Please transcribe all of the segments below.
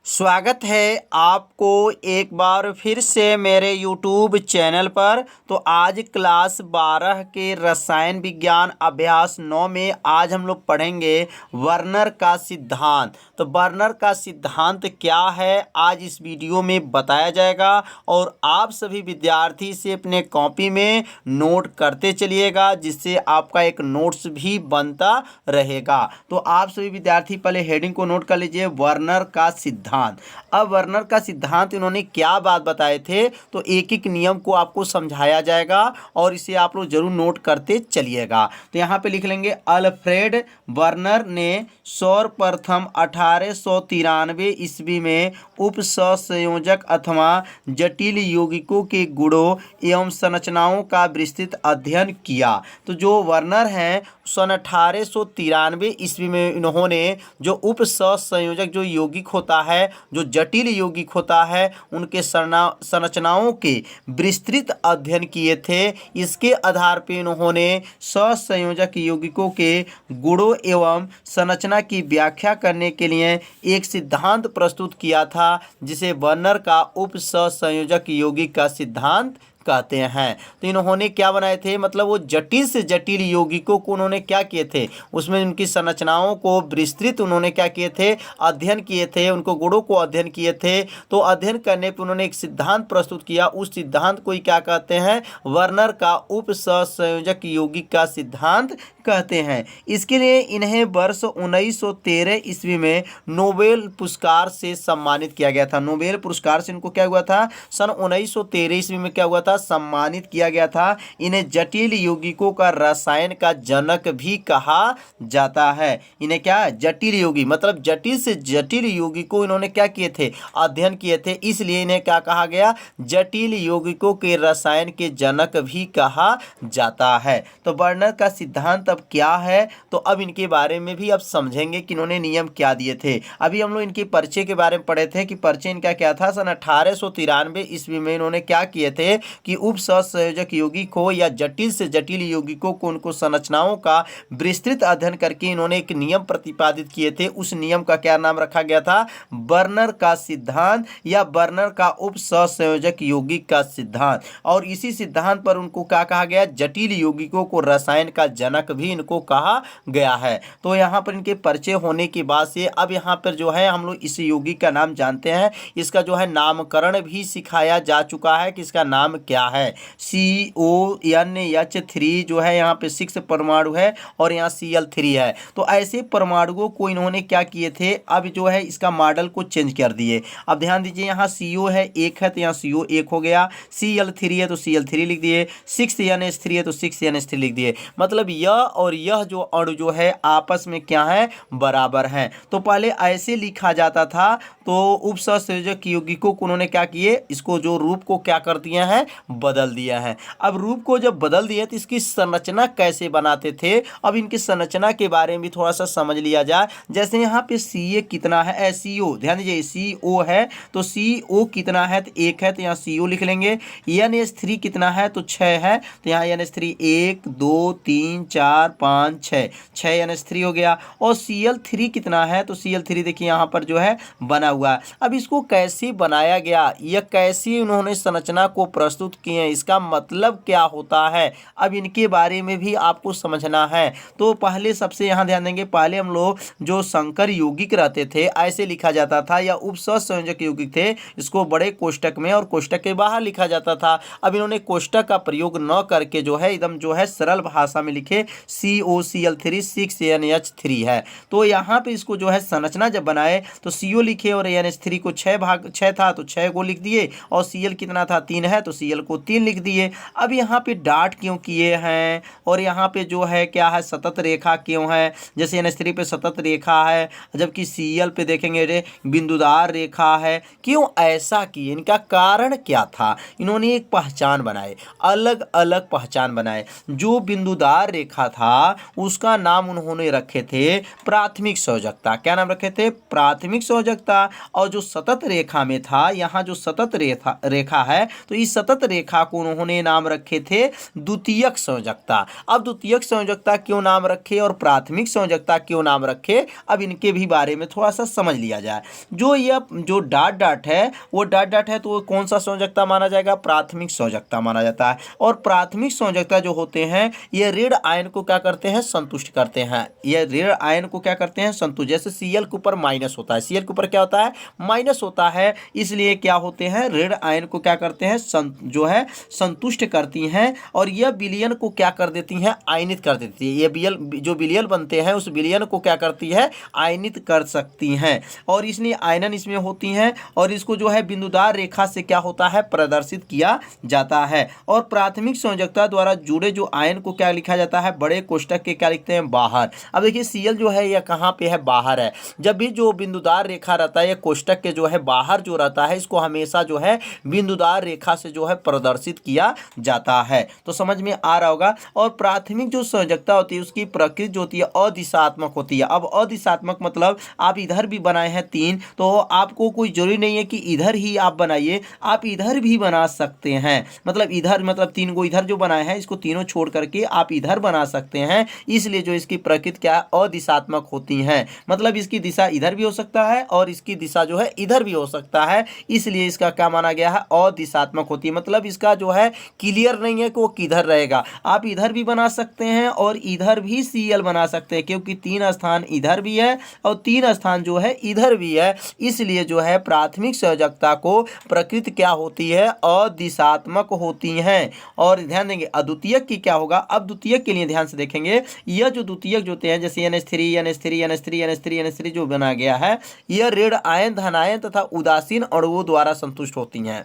स्वागत है आपको एक बार फिर से मेरे YouTube चैनल पर। तो आज क्लास 12 के रसायन विज्ञान अभ्यास 9 में आज हम लोग पढ़ेंगे वर्नर का सिद्धांत। तो वर्नर का सिद्धांत क्या है आज इस वीडियो में बताया जाएगा और आप सभी विद्यार्थी इसे अपने कॉपी में नोट करते चलिएगा, जिससे आपका एक नोट्स भी बनता रहेगा। तो आप सभी विद्यार्थी पहले हेडिंग को नोट कर लीजिए, वर्नर का सिद्धांत। अब वर्नर का सिद्धांत इन्होंने क्या बात बताए थे, तो एक एक नियम को आपको समझाया जाएगा और इसे आप लोग जरूर नोट करते चलिएगा। तो यहाँ पे लिख लेंगे, अल्फ्रेड वर्नर ने सर्वप्रथम 1893 ईस्वी में उप सहसंयोजक अथवा जटिल यौगिकों के गुणों एवं संरचनाओं का विस्तृत अध्ययन किया। तो जो वर्नर हैं सन 1893 ईस्वी में इन्होंने जो उप सहसंयोजक जो यौगिक होता है, जो जटिल यौगिक होता है, उनके संरचनाओं के विस्तृत अध्ययन किए थे। इसके आधार पर इन्होंने सहसंयोजक यौगिकों के गुणों एवं संरचना की व्याख्या करने के लिए एक सिद्धांत प्रस्तुत किया था, जिसे वर्नर का उप सहसंयोजक यौगिक का सिद्धांत कहते हैं। तो इन्होंने क्या बनाए थे, मतलब वो जटिल से जटिल यौगिकों को उन्होंने क्या किए थे, उसमें उनकी संरचनाओं को विस्तृत उन्होंने क्या किए थे, अध्ययन किए थे, उनको गुणों को अध्ययन किए थे। तो अध्ययन करने पर उन्होंने एक सिद्धांत प्रस्तुत किया। उस सिद्धांत को ही क्या कहते हैं, वर्नर का उप सहसंयोजक यौगिक का सिद्धांत कहते हैं। इसके लिए इन्हें वर्ष 1913 ईस्वी में नोबेल पुरस्कार से सम्मानित किया गया था। नोबेल पुरस्कार से इनको क्या हुआ था, सन 1913 ईस्वी में क्या हुआ था, सम्मानित किया गया था। इन्हें जटिल यौगिकों का रसायन का जनक भी कहा जाता है। इन्हें क्या, जटिल यौगिक, मतलब जटिल से जटिल यौगिकों इन्होंने क्या किए थे, अध्ययन किए थे, इसलिए इन्हें क्या कहा गया, जटिल यौगिकों के रसायन के जनक भी कहा जाता है। तो वर्नर का सिद्धांत अब क्या है, तो अब इनके बारे में भी अब समझेंगे कि इन्होंने नियम क्या दिए थे। अभी हम लोग इनके परिचय के बारे में पढ़े थे कि परिचय इनका क्या था। सन 1893 ईस्वी में इन्होंने क्या किए थे कि उप सहसंयोजक यौगिक हो या जटिल से जटिल यौगिकों को, उनको संरचनाओं का विस्तृत अध्ययन करके इन्होंने एक नियम प्रतिपादित किए थे। उस नियम का क्या नाम रखा गया था, वर्नर का सिद्धांत या वर्नर का उप सहसंयोजक यौगिक का सिद्धांत। और इसी सिद्धांत पर उनको क्या कहा गया, जटिल यौगिकों को रसायन का जनक भी इनको कहा गया है। तो यहाँ पर इनके परिचय होने के बाद से अब यहाँ पर जो है हम लोग इस यौगिक का नाम जानते हैं। इसका जो है नामकरण भी सिखाया जा चुका है कि इसका नाम क्या है। CONH3 जो है यहाँ पे 6 परमाणु है और यहाँ Cl3 है। तो ऐसे परमाणुओं को इन्होंने क्या किए थे, अब जो है इसका मॉडल को चेंज कर दिए। अब ध्यान दीजिए, यहाँ CO है 1 है तो यहाँ CO 1 हो गया, Cl3 है तो Cl3 लिख दिए, 6NH3 है तो 6NH3 लिख दिए। मतलब यह और यह जो अणु जो है आपस में क्या है, बराबर हैं। तो पहले ऐसे लिखा जाता था। तो उप सहसंयोजक यौगिकों को उन्होंने क्या किए, इसको जो रूप को क्या कर दिया है, बदल दिया है। अब रूप को जब बदल दिया तो इसकी संरचना कैसे बनाते थे, अब इनकी संरचना के बारे में भी थोड़ा सा समझ लिया जाए। जैसे यहाँ पे Ca कितना है, CO ध्यान दीजिए, CO है तो CO कितना है, तो 1 है तो यहाँ CO लिख लेंगे। NH3 कितना है, तो 6 है तो यहाँ NH3 1 2 3 4 5 6 NH3 हो गया। और Cl3 कितना है, तो Cl3 देखिए यहाँ पर जो है बना हुआ है। अब इसको कैसे बनाया गया, यह कैसे उन्होंने संरचना को प्रस्तुत किए हैं, इसका मतलब क्या होता है, अब इनके बारे में भी आपको समझना है। तो पहले सबसे यहाँ ध्यान देंगे, पहले हम लोग जो संकर यौगिक रहते थे ऐसे लिखा जाता था, या उप सहसंयोजक यौगिक थे, इसको बड़े कोष्टक में और कोष्टक के बाहर लिखा जाता था। अब इन्होंने कोष्टक का प्रयोग न करके जो है एकदम जो है सरल भाषा में लिखे, COCl3 6NH3 है। तो यहाँ पे इसको जो है संरचना जब बनाए तो CO लिखे और NH3 को 6 था तो 6 को लिख दिए, और Cl कितना था, 3 है तो Cl को 3 लिख दिए। अब यहाँ पे डॉट क्यों किए हैं, और यहाँ पे जो है क्या है, सतत रेखा क्यों है, जैसे NH3 पे सतत रेखा है जबकि Cl पे देखेंगे रे बिंदुदार रेखा है, क्यों ऐसा किए, इनका कारण क्या था। इन्होंने एक पहचान बनाए, अलग अलग पहचान बनाए। जो बिंदुदार रेखा था उसका नाम उन्होंने रखे थे प्राथमिक संयोजकता। क्या नाम रखे थे, प्राथमिक संयोजकता। और जो सतत रेखा में था, यहाँ जो सतत रेखा है, तो इस सतत सतत रेखा को उन्होंने नाम रखे थे द्वितीयक संयोजकता। अब द्वितीयक संयोजकता क्यों नाम रखे और प्राथमिक संयोजकता क्यों नाम रखे, अब इनके भी बारे में थोड़ा सा समझ लिया जाए। जो डॉट डॉट है वो डॉट डॉट है, तो वो कौन सा संयोजकता माना जाएगा, प्राथमिक संयोजकता माना जाता है। और प्राथमिक संयोजकता जो होते हैं ये ऋण आयन को क्या करते हैं, संतुष्ट करते हैं। ये ऋण आयन को क्या करते हैं, संतुष्ट। जैसे Cl के ऊपर माइनस होता है, Cl के ऊपर क्या होता है, माइनस होता है, इसलिए क्या होते हैं, ऋण आयन को क्या करते हैं, जो है संतुष्ट करती हैं। और यह विलयन को क्या कर देती हैं, आयनित कर देती है। ये जो विलयन बनते हैं उस विलयन को क्या करती है, आयनित कर सकती हैं। और इसलिए आयनन इसमें होती हैं और इसको जो है बिंदुदार रेखा से क्या होता है, प्रदर्शित किया जाता है। और प्राथमिक संयोजकता द्वारा जुड़े जो आयन को क्या लिखा जाता है, बड़े कोष्टक के क्या लिखते हैं, बाहर। अब देखिए Cl जो है यह कहाँ पे है, बाहर है। जब भी जो बिंदुदार रेखा रहता है, कोष्टक के जो है बाहर जो रहता है, इसको हमेशा जो है बिंदुदार रेखा से जो है प्रदर्शित किया जाता है। तो समझ में आ रहा होगा। और प्राथमिक जो संयोजकता होती है उसकी प्रकृति जो होती है अदिशात्मक होती है। अब अदिशात्मक मतलब आप इधर भी बनाए हैं 3, तो आपको कोई जरूरी नहीं है कि इधर ही आप बनाइए, आप इधर भी बना सकते हैं। मतलब इधर, मतलब 3 को इधर जो बनाए हैं इसको तीनों छोड़ करके आप इधर बना सकते हैं। इसलिए जो इसकी प्रकृति क्या है, अदिशात्मक होती है। मतलब इसकी दिशा इधर भी हो सकता है और इसकी दिशा जो है इधर भी हो सकता है, इसलिए इसका क्या माना गया है, अदिशात्मक होती है। मतलब इसका जो है क्लियर नहीं है कि वो किधर रहेगा। आप इधर भी बना सकते हैं और इधर भी Cl बना सकते हैं, क्योंकि 3 स्थान इधर भी है और 3 स्थान जो है इधर भी है। इसलिए जो है प्राथमिक संयोजकता को प्रकृति क्या होती है, अदिशात्मक होती है। और ध्यान देंगे अद्वितीयक की क्या होगा। अब द्वितीयक के लिए ध्यान से देखेंगे, यह जो द्वितीयक जो होते हैं जैसे NH3 NH3 NH3 NH3 NH3 जो बना गया है, यह ऋण आयन, धन आयन तथा उदासीन अणुओं द्वारा संतुष्ट होती हैं।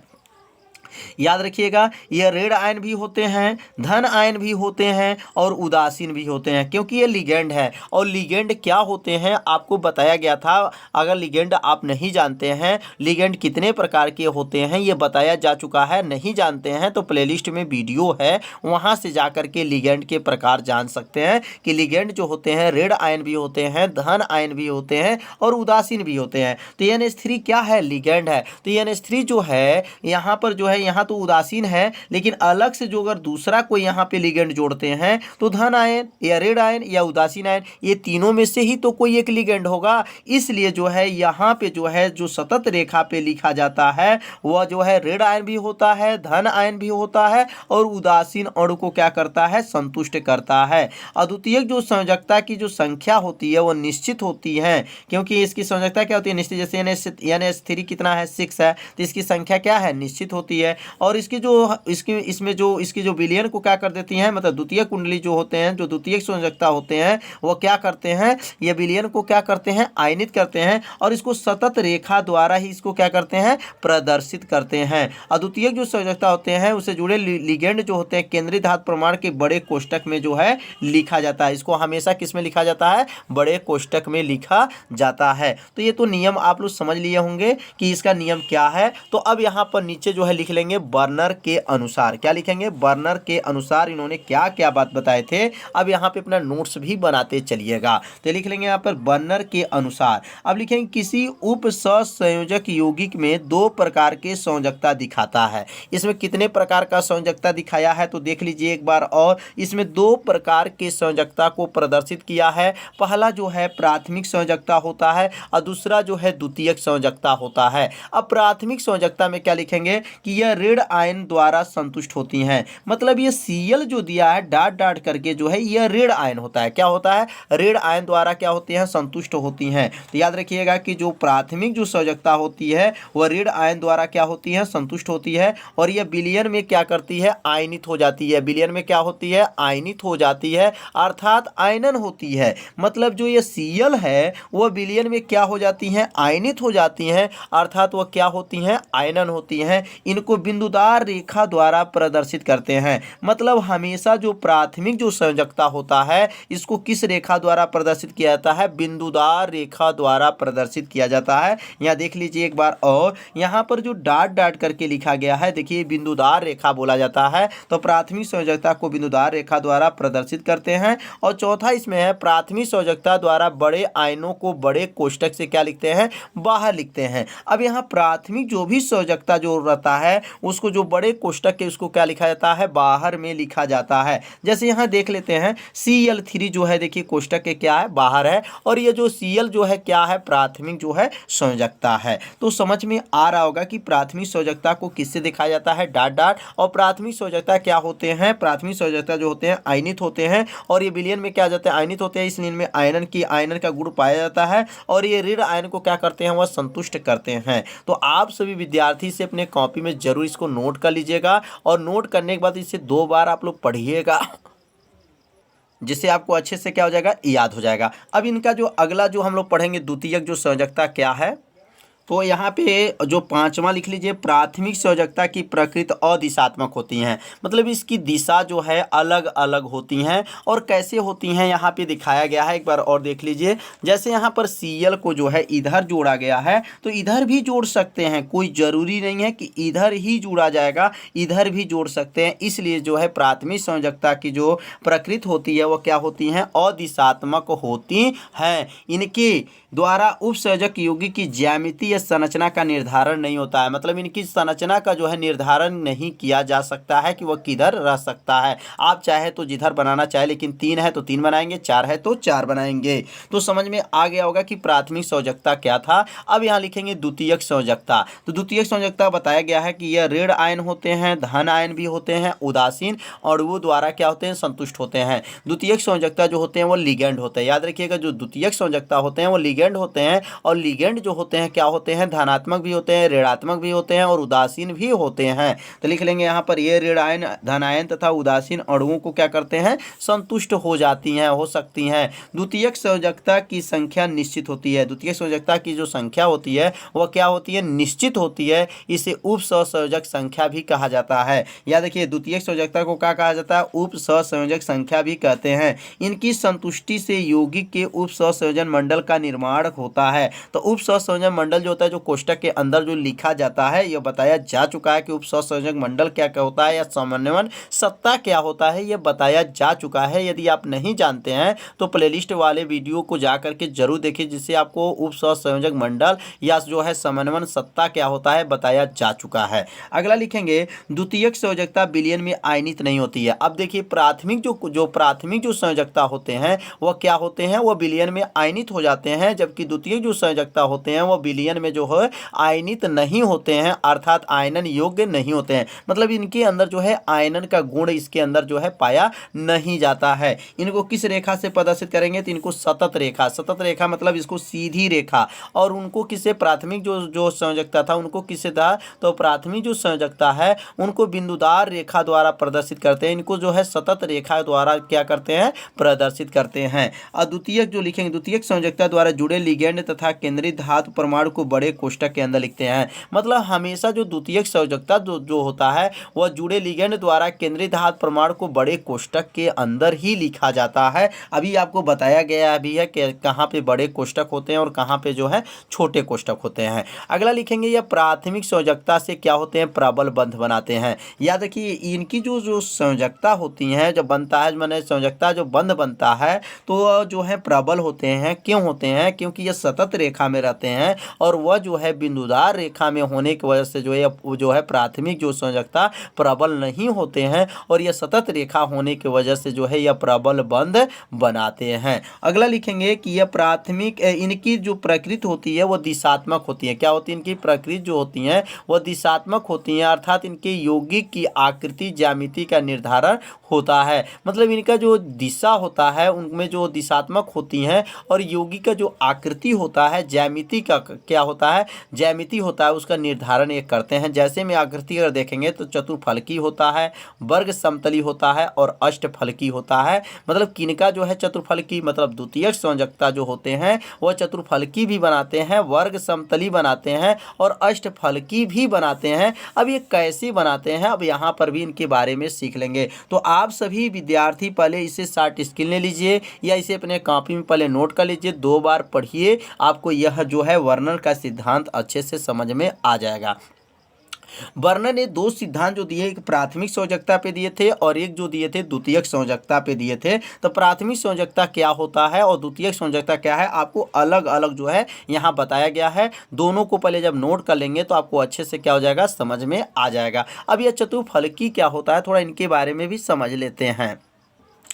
याद रखिएगा, ये ऋण आयन भी होते हैं, धन आयन भी होते हैं और उदासीन भी होते हैं, क्योंकि ये लिगेंड है। और लिगेंड क्या होते हैं आपको बताया गया था। अगर लिगेंड आप नहीं जानते हैं, लिगेंड कितने प्रकार के होते हैं ये बताया जा चुका है, नहीं जानते हैं तो प्लेलिस्ट में वीडियो है, वहां से जाकर के लिगेंड के प्रकार जान सकते हैं कि लिगेंड जो होते हैं ऋण आयन भी होते हैं, धन आयन भी होते हैं और उदासीन भी होते हैं। तो NH3 क्या है, लिगेंड है। तो NH3 जो है यहाँ पर जो है, यहाँ तो उदासीन है, लेकिन अलग से जो अगर दूसरा कोई यहाँ पे लिगेंड जोड़ते हैं तो धन आयन या ऋण आयन या उदासीन आयन, ये तीनों में से ही तो कोई एक लिगेंड होगा। इसलिए जो है यहाँ पे जो है जो सतत रेखा पे लिखा जाता है वह जो है ऋण आयन भी होता है, धन आयन भी होता है और उदासीन अणु को क्या करता है, संतुष्ट करता है। अद्वितीयक जो संयोजकता की जो संख्या होती है वो निश्चित होती है, क्योंकि इसकी संयोजकता क्या होती है, निश्चित। जैसे NH3 कितना है, 6 है, तो इसकी संख्या क्या है, निश्चित होती है। और इसकी जो विलयन को क्या कर देती हैं, मतलब द्वितीय कुंडली जो होते हैं, जो द्वितीय संयोजकता होते हैं वो क्या करते हैं, ये विलयन को क्या करते हैं, आयनित करते हैं और इसको सतत रेखा द्वारा ही इसको क्या करते हैं, प्रदर्शित करते हैं। अद्वितीय जो संयोजकता होते हैं उससे जुड़े लिगेंड जो होते हैं केंद्रीय धातु प्रमाण के बड़े कोष्टक में जो है लिखा जाता है। इसको हमेशा किस में लिखा जाता है, बड़े कोष्टक में लिखा जाता है। तो ये तो नियम आप लोग समझ लिए होंगे कि इसका नियम क्या है। तो अब यहाँ पर नीचे जो है लिख लेंगे बर्नर के अनुसार। क्या लिखेंगे, बर्नर के अनुसार इन्होंने क्या क्या बात बताए थे। अब यहाँ पे अपना नोट्स भी बनाते चलिएगा। तो लिख लेंगे यहाँ पर बर्नर के अनुसार। अब लिखेंगे किसी उप सहसंयोजक यौगिक में 2 प्रकार के संयोजकता दिखाता है। इसमें कितने प्रकार का संयोजकता दिखाया है तो देख लीजिए एक बार। और इसमें 2 प्रकार के संयोजकता को प्रदर्शित किया है। पहला जो है प्राथमिक संयोजकता होता है और दूसरा जो है द्वितीयक संयोजकता होता है। अब प्राथमिक संयोजकता में क्या लिखेंगे कि यह ऋण आयन द्वारा संतुष्ट होती हैं। मतलब ये Cl जो दिया है डॉट डॉट करके जो है यह ऋण आयन होता है। क्या होता है, ऋण आयन द्वारा क्या होती हैं, संतुष्ट होती हैं। तो याद रखिएगा कि जो प्राथमिक जो संयोजकता होती है वह ऋण आयन द्वारा क्या होती है, संतुष्ट होती है। और यह विलयन में क्या करती है, आयनित हो जाती है। विलयन में क्या होती है, आयनित हो जाती है, अर्थात आयनन होती है। मतलब जो ये Cl है वह विलयन में क्या हो जाती हैं, आयनित हो जाती हैं, अर्थात वह क्या होती हैं, आयनन होती हैं। इनको बिंदुदार रेखा द्वारा प्रदर्शित करते हैं। मतलब हमेशा जो प्राथमिक जो संयोजकता होता है इसको किस रेखा द्वारा प्रदर्शित किया जाता है, बिंदुदार रेखा द्वारा प्रदर्शित किया जाता है। यहाँ देख लीजिए एक बार। और यहाँ पर जो डॉट डॉट करके लिखा गया है देखिए बिंदुदार रेखा बोला जाता है। तो प्राथमिक संयोजकता को बिंदुदार रेखा द्वारा प्रदर्शित करते हैं। और चौथा इसमें है प्राथमिक संयोजकता द्वारा बड़े आयनों को बड़े कोष्टक से क्या लिखते हैं, बाहर लिखते हैं। अब यहाँ प्राथमिक जो भी संयोजकता जो रहता है उसको जो बड़े कोष्टक के उसको क्या लिखा जाता है, बाहर में लिखा जाता है। जैसे यहाँ देख लेते हैं Cl3 जो है देखिए कोष्टक के क्या है, बाहर है, और ये जो Cl जो है क्या है, प्राथमिक जो है संयोजकता है। तो समझ में आ रहा होगा कि प्राथमिक संयोजकता को किससे दिखाया जाता है, डॉट डॉट। और प्राथमिक संयोजकता क्या होते हैं, प्राथमिक संयोजकता जो होते हैं आयनित होते हैं, और ये विलयन में क्या जाते हैं, आयनित होते हैं, इसलिए इनमें आयनन का गुण पाया जाता है, और ये ऋण आयन को क्या करते हैं, वह संतुष्ट करते हैं। तो आप सभी विद्यार्थी से अपने कॉपी में जरूर इसको नोट कर लीजिएगा, और नोट करने के बाद इसे 2 बार आप लोग पढ़िएगा, जिससे आपको अच्छे से क्या हो जाएगा, याद हो जाएगा। अब इनका जो अगला जो हम लोग पढ़ेंगे द्वितीयक जो संयोजकता क्या है, तो यहाँ पे जो 5वां लिख लीजिए, प्राथमिक संयोजकता की प्रकृति अदिशात्मक होती हैं, मतलब इसकी दिशा जो है अलग अलग होती हैं। और कैसे होती हैं यहाँ पे दिखाया गया है, एक बार और देख लीजिए। जैसे यहाँ पर Cl को जो है इधर जोड़ा गया है, तो इधर भी जोड़ सकते हैं, कोई ज़रूरी नहीं है कि इधर ही जोड़ा जाएगा, इधर भी जोड़ सकते हैं। इसलिए जो है प्राथमिक संयोजकता की जो प्रकृति होती है वह क्या होती हैं, अदिशात्मक होती हैं। इनके द्वारा उपसंयोजक यौगिक की ज्यामिति या संरचना का निर्धारण नहीं होता है, मतलब इनकी संरचना का जो है निर्धारण नहीं किया जा सकता है कि वह किधर रह सकता है। आप चाहे तो जिधर बनाना चाहे, लेकिन 3 है तो 3 बनाएंगे, 4 है तो 4 बनाएंगे। तो समझ में आ गया होगा कि प्राथमिक संयोजकता क्या था। अब यहाँ लिखेंगे द्वितीयक संयोजकता। तो द्वितीयक संयोजकता बताया गया है कि यह ऋण आयन होते हैं, धन आयन भी होते हैं, उदासीन अणुओं द्वारा क्या होते हैं, संतुष्ट होते हैं। द्वितीयक संयोजकता जो होते हैं वो लिगेंड होते हैं। याद रखिएगा, जो द्वितीयक संयोजकता होते हैं वो लिगेंड होते हैं, और लिगेंड जो होते हैं क्या होते हैं, धनात्मक भी होते हैं, ऋणात्मक भी होते हैं, और उदासीन भी होते हैं। तो लिख लेंगे यहाँ पर ये ऋण आयन, धन आयन तथा उदासीन अणुओं को क्या करते हैं, संतुष्ट हो जाती हैं, हो सकती हैं। द्वितीयक संयोजकता की संख्या निश्चित होती है। द्वितीयक संयोजकता की जो संख्या होती है वह क्या होती है, निश्चित होती है। इसे उप सहसंयोजक संख्या भी कहा जाता है। याद रखिए, द्वितीयक संयोजकता को क्या कहा जाता है, उप सहसंयोजक संख्या भी कहते हैं। इनकी संतुष्टि से यौगिक के उप सहसंयोजन मंडल का निर्माण होता है। तो उप सहसंयोजन मंडल जो होता है, जो कोष्टक के अंदर जो लिखा जाता है, यह बताया जा चुका है कि उप सहसंयोजक मंडल क्या क्या होता है, या समन्वयन सत्ता क्या होता है, यह बताया जा चुका है। यदि आप नहीं जानते हैं तो प्लेलिस्ट वाले वीडियो को जा करके जरूर देखिए, जिससे आपको उप सहसंयोजक मंडल या जो है समन्वयन सत्ता क्या होता है बताया जा चुका है। अगला लिखेंगे, द्वितीयक संयोजकता विलयन में आयनित नहीं होती है। अब देखिए, प्राथमिक जो संयोजकता होते हैं वह क्या होते हैं, वह विलयन में आयनित हो जाते हैं, जबकि द्वितीयक जो संयोजकता होते हैं वह विलयन में जो है आयनित नहीं होते हैं, अर्थात आयनन योग्य नहीं होते हैं। मतलब इनके अंदर जो है आयनन का गुण इसके अंदर जो है पाया नहीं जाता है। इनको किस रेखा से प्रदर्शित करेंगे, तो इनको सतत रेखा मतलब इसको सीधी रेखा। और उनको किसे, प्राथमिक जो संयोजकता था उनको किसे था, तो प्राथमिक जो संयोजकता है उनको बिंदुदार रेखा द्वारा प्रदर्शित करते हैं। इनको जो है सतत रेखा द्वारा क्या करते हैं, प्रदर्शित करते हैं। और द्वितीयक जो लिखेंगे, द्वितीयक संयोजकता द्वारा जुड़े लिगेंड तथा केंद्रीय धातु परमाणु को बड़े कोष्टक के अंदर लिखते हैं। मतलब हमेशा जो द्वितीयक संयोजकता जो होता है वह जुड़े लिगेंड द्वारा केंद्रीय धातु परमाणु को बड़े कोष्टक के अंदर ही लिखा जाता है। अभी आपको बताया गया भी है कि कहाँ पे बड़े कोष्टक होते हैं और कहाँ पे जो है छोटे कोष्टक होते हैं। अगला लिखेंगे, यह प्राथमिक संयोजकता से क्या होते हैं, प्रबल बंध बनाते हैं। याद रखिए, इनकी जो संयोजकता होती है, जब बनता है मैंने संयोजकता जो बंध बनता है तो जो है प्रबल होते हैं। क्यों होते हैं, क्योंकि यह सतत रेखा में रहते हैं, और वह जो है बिंदुदार रेखा में होने की वजह से जो है प्राथमिक जो संयोजकता प्रबल नहीं होते हैं, और यह सतत रेखा होने की वजह से जो है यह प्रबल बंध बनाते हैं। अगला लिखेंगे कि यह प्राथमिक इनकी जो प्रकृति होती है वह दिशात्मक होती है। क्या होती है, इनकी प्रकृति जो होती है वह दिशात्मक होती है, अर्थात इनके यौगिक की आकृति ज्यामिति का निर्धारण होता है। मतलब इनका जो दिशा होता है उनमें जो दिशात्मक होती हैं, और यौगिक का जो आकृति होता है, ज्यामिति का क्या होता है, ज्यामिति होता है, उसका निर्धारण ये करते हैं। जैसे में आकृति अगर देखेंगे तो चतुर्फलकी होता है, वर्ग समतली होता है, और अष्टफलकी होता है। मतलब किनका जो है चतुर्फलकी, मतलब द्वितीयक संयोजकता जो होते हैं वह चतुर्फलकी भी बनाते हैं, वर्ग समतली बनाते हैं, और अष्टफलकी भी बनाते हैं। अब ये कैसे बनाते हैं, अब यहाँ पर भी इनके बारे में सीख लेंगे। तो आप सभी विद्यार्थी पहले इसे शॉर्ट स्क्रीन ले लीजिए, या इसे अपने कॉपी में पहले नोट कर लीजिए, 2 बार पढ़िए, आपको यह जो है वर्णन का सिद्धांत अच्छे से समझ में आ जाएगा। बर्नर ने दो सिद्धांत जो दिए, एक प्राथमिक संयोजकता पे दिए थे और एक जो दिए थे द्वितीयक संयोजकता पे दिए थे। तो प्राथमिक संयोजकता क्या होता है और द्वितीयक संयोजकता क्या है, आपको अलग अलग जो है यहाँ बताया गया है। दोनों को पहले जब नोट कर लेंगे तो आपको अच्छे से क्या हो जाएगा, समझ में आ जाएगा। अब यह चतुर्फलकी क्या होता है, थोड़ा इनके बारे में भी समझ लेते हैं।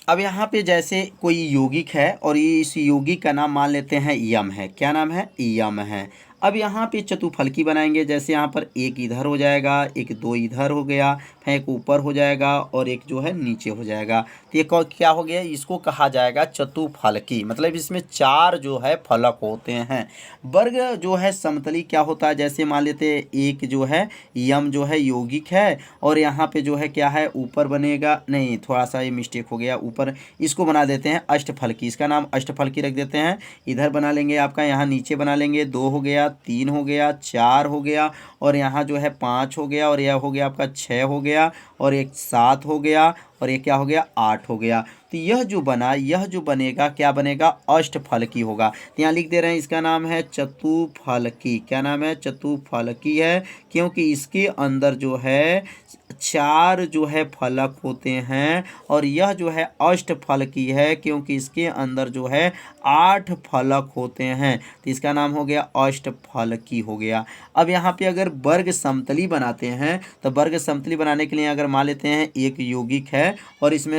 अब यहाँ पे जैसे कोई यौगिक है और ये इस यौगिक का नाम मान लेते हैं यम है। क्या नाम है, यम है। अब यहाँ पे चतुर्फलकी बनाएंगे, जैसे यहाँ पर एक इधर हो जाएगा, एक दो इधर हो गया, फिर एक ऊपर हो जाएगा और एक जो है नीचे हो जाएगा। तो ये क्या हो गया, इसको कहा जाएगा चतुर्फलकी। मतलब इसमें चार जो है फलक होते हैं। वर्ग जो है समतली क्या होता है, जैसे मान लेते एक जो है यम जो है यौगिक है और यहाँ पे जो है क्या है ऊपर बनेगा, नहीं थोड़ा सा ये मिस्टेक हो गया, ऊपर इसको बना देते हैं अष्टफलकी, इसका नाम अष्टफलकी रख देते हैं। इधर बना लेंगे आपका, यहाँ नीचे बना लेंगे, दो हो गया, तीन हो गया, चार हो गया और यहाँ जो है पाँच हो गया और यह हो गया आपका छः हो गया और एक सात हो गया और ये क्या हो गया, आठ हो गया। तो यह जो बना, यह जो बनेगा क्या बनेगा, अष्टफलकी होगा। तो यहाँ लिख दे रहे हैं इसका नाम है चतुर्फलकी। क्या नाम है, चतुर्फलकी है, क्योंकि इसके अंदर जो है चार जो है फलक होते हैं और यह जो है अष्टफलकी है क्योंकि इसके अंदर जो है आठ फलक होते हैं। तो इसका नाम हो गया अष्टफलकी हो गया। अब यहाँ पे अगर वर्ग समतली बनाते हैं तो वर्ग समतली बनाने के लिए अगर मान लेते हैं एक यौगिक है और इसमें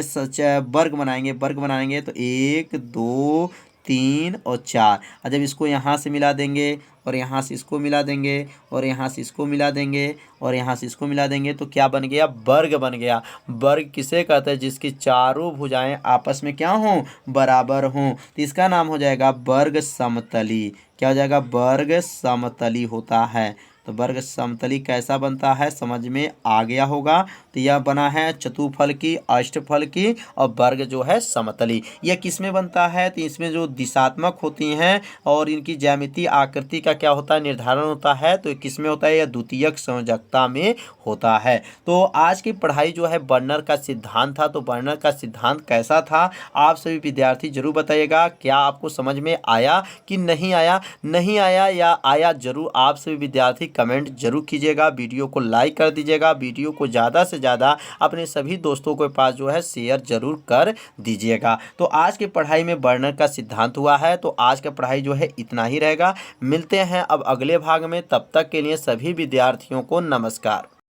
वर्ग बनाएंगे तो एक दो तीन और चार। और जब इसको यहाँ से मिला देंगे और यहाँ से इसको मिला देंगे और यहाँ से इसको मिला देंगे और यहाँ से इसको मिला देंगे तो क्या बन गया, वर्ग बन गया। वर्ग किसे कहते हैं, जिसकी चारों भुजाएं आपस में क्या हों, बराबर हों। तो इसका नाम हो जाएगा वर्ग समतली। क्या हो जाएगा, वर्ग समतली होता है। तो वर्ग समतली कैसा बनता है समझ में आ गया होगा। तो यह बना है चतुर्फलकी, अष्टफलकी और वर्ग जो है समतली। यह किस में बनता है, तो इसमें जो दिशात्मक होती हैं और इनकी ज्यामितीय आकृति का क्या होता है, निर्धारण होता है। तो किस में होता है, यह द्वितीयक संयोजकता में होता है। तो आज की पढ़ाई जो है बर्नर का सिद्धांत था। तो बर्नर का सिद्धांत कैसा था, आप सभी विद्यार्थी जरूर बताइएगा। क्या आपको समझ में आया कि नहीं आया, नहीं आया या आया, जरूर आप सभी विद्यार्थी कमेंट जरूर कीजिएगा। वीडियो को लाइक कर दीजिएगा। वीडियो को ज़्यादा से ज़्यादा अपने सभी दोस्तों के पास जो है शेयर जरूर कर दीजिएगा। तो आज की पढ़ाई में बर्नर का सिद्धांत हुआ है। तो आज का पढ़ाई जो है इतना ही रहेगा। मिलते हैं अब अगले भाग में, तब तक के लिए सभी विद्यार्थियों को नमस्कार।